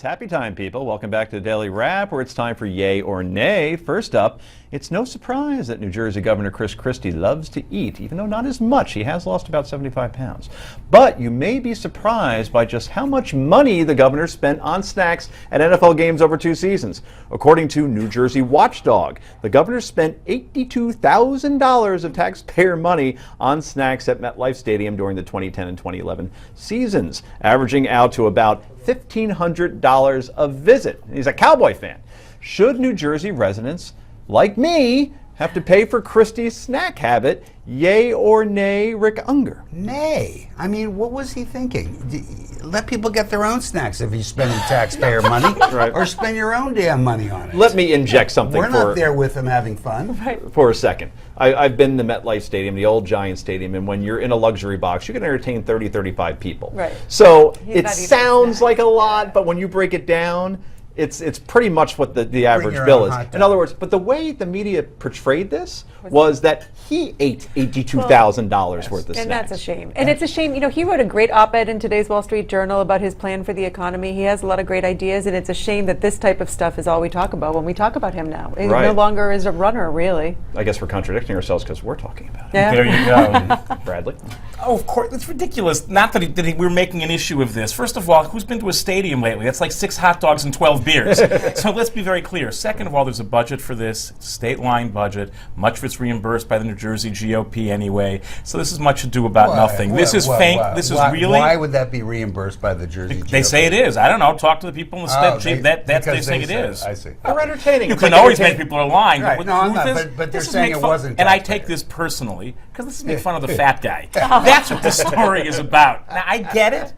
Happy time, people. Welcome back to the Daily Wrap, where it's time for Yay or Nay. First up, it's no surprise that New Jersey Governor Christie loves to eat, even though not as much. He has lost about 75 pounds. But you may be surprised by just how much money the governor spent on snacks at NFL games over 2 seasons. According to New Jersey Watchdog, the governor spent $82,000 of taxpayer money on snacks at MetLife Stadium during the 2010 and 2011 seasons, averaging out to about $1,500 a visit. He's a Cowboy fan. Should New Jersey residents like me have to pay for Christie's snack habit? Yay or nay, Rick Unger? Nay. I mean, what was he thinking? Let people get their own snacks if you're spending taxpayer money, Right. Or spend your own damn money on it. Let me inject something. We're not there with them having fun. For a second. I've been to MetLife Stadium, the old Giant Stadium, and when you're in a luxury box, you can entertain 30, 35 people. Right. So it sounds like a lot, but when you break it down, it's pretty much what the average bill is. In other words, but the way the media portrayed this was that he ate $82,000 worth of snacks. And that's a shame. And it's a shame, he wrote a great op-ed in today's Wall Street Journal about his plan for the economy. He has a lot of great ideas, and it's a shame that this type of stuff is all we talk about when we talk about him now. He no longer is a runner, really. I guess we're contradicting ourselves because we're talking about it. Yeah. There you go. Bradley? Oh, of course. It's ridiculous. Not that we're making an issue of this. First of all, who's been to a stadium lately? That's like 6 hot dogs and 12 beers. So let's be very clear. Second of all, there's a budget for this. It's a state-line budget. Much of it's reimbursed by the New Jersey GOP anyway. So this is much ado about nothing. This is fake. This is really... Why would that be reimbursed by the Jersey GOP? They say it is. I don't know. Talk to the people in the state. They say it is. I see. They're entertaining. You can always make people are lying. Right. But No, I'm not. But they're saying it wasn't. And I take this personally because this is make fun of the fat guy. That's what this story is about. Now, I get it.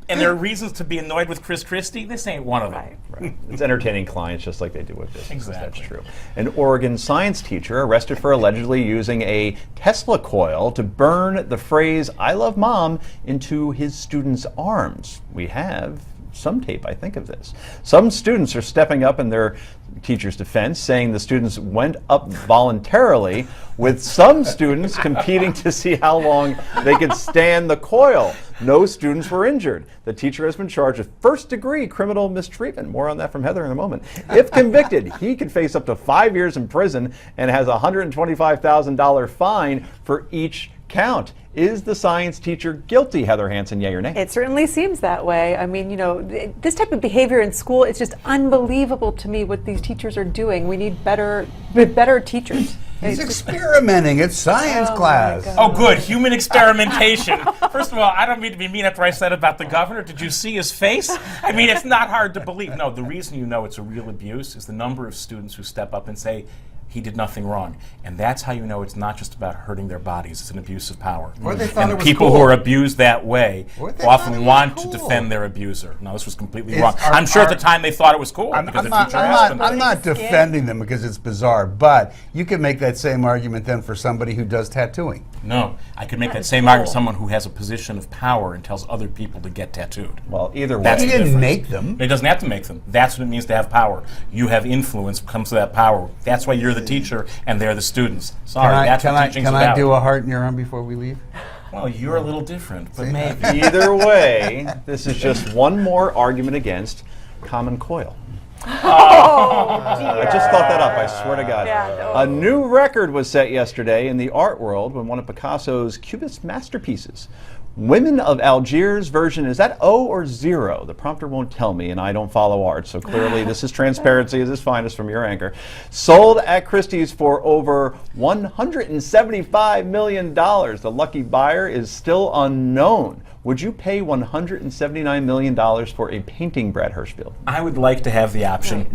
And there are reasons to be annoyed with Christie. This ain't one of them. Right. It's entertaining clients just like they do with business. Exactly. That's true. An Oregon science teacher arrested for allegedly using a Tesla coil to burn the phrase "I love mom" into his students' arms. We have some tape, I think, of this. Some students are stepping up in their teacher's defense, saying the students went up voluntarily, with some students competing to see how long they could stand the coil. No students were injured. The teacher has been charged with first-degree criminal mistreatment. More on that from Heather in a moment. If convicted, he could face up to 5 years in prison and has a $125,000 fine for each count. Is the science teacher guilty, Heather Hansen, yay or nay? It certainly seems that way. I mean, this type of behavior in school, it's just unbelievable to me what these teachers are doing. We need better teachers. He's experimenting. It's science class. Oh, good. Human experimentation. First of all, I don't mean to be mean after I said about the governor. Did you see his face? I mean, it's not hard to believe. No, the reason you know it's a real abuse is the number of students who step up and say, he did nothing wrong. And that's how you know it's not just about hurting their bodies. It's an abuse of power. Or they thought it was people cool. who are abused that way often want to cool. defend their abuser. No, this was completely wrong. I'm sure at the time they thought it was cool. I'm not defending them because it's bizarre, but you can make that same argument then for somebody who does tattooing. No, I could make that same argument for someone who has a position of power and tells other people to get tattooed. Well, either way. He didn't make them. He doesn't have to make them. That's what it means to have power. You have influence, comes to that power. That's why you're the teacher and they're the students. Sorry, that's what teaching's about. Can I do a heart in your arm before we leave? Well, you're a little different, but maybe. Either way, this is just one more argument against common coil. I just thought that up, I swear to God. Yeah, no. A new record was set yesterday in the art world when one of Picasso's Cubist masterpieces, Women of Algiers version, is that O or 0? The prompter won't tell me, and I don't follow art, so clearly this is transparency at its finest from your anchor. Sold at Christie's for over $175 million. The lucky buyer is still unknown. Would you pay $179 million for a painting, Brad Hirschfield? I would like to have the option.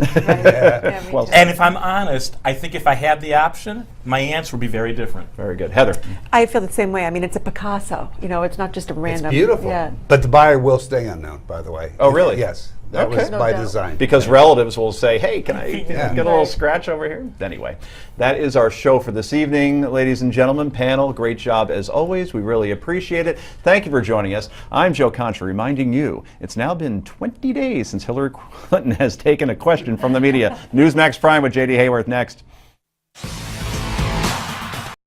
Well, and if I'm honest, I think if I had the option, my answer would be very different. very good. Heather? I feel the same way. I mean, it's a Picasso. It's not just a random. It's beautiful. Yeah. But the buyer will stay unknown, by the way. Oh, really? Yes. That was No by doubt. design. Because relatives will say, hey, can I Yeah. get a little scratch over here? Anyway, that is our show for this evening. Ladies and gentlemen, panel, great job as always. We really appreciate it. Thank you for joining us. I'm Joe Concha, reminding you, it's now been 20 days since Hillary Clinton has taken a question from the media. Newsmax Prime with J.D. Hayworth next.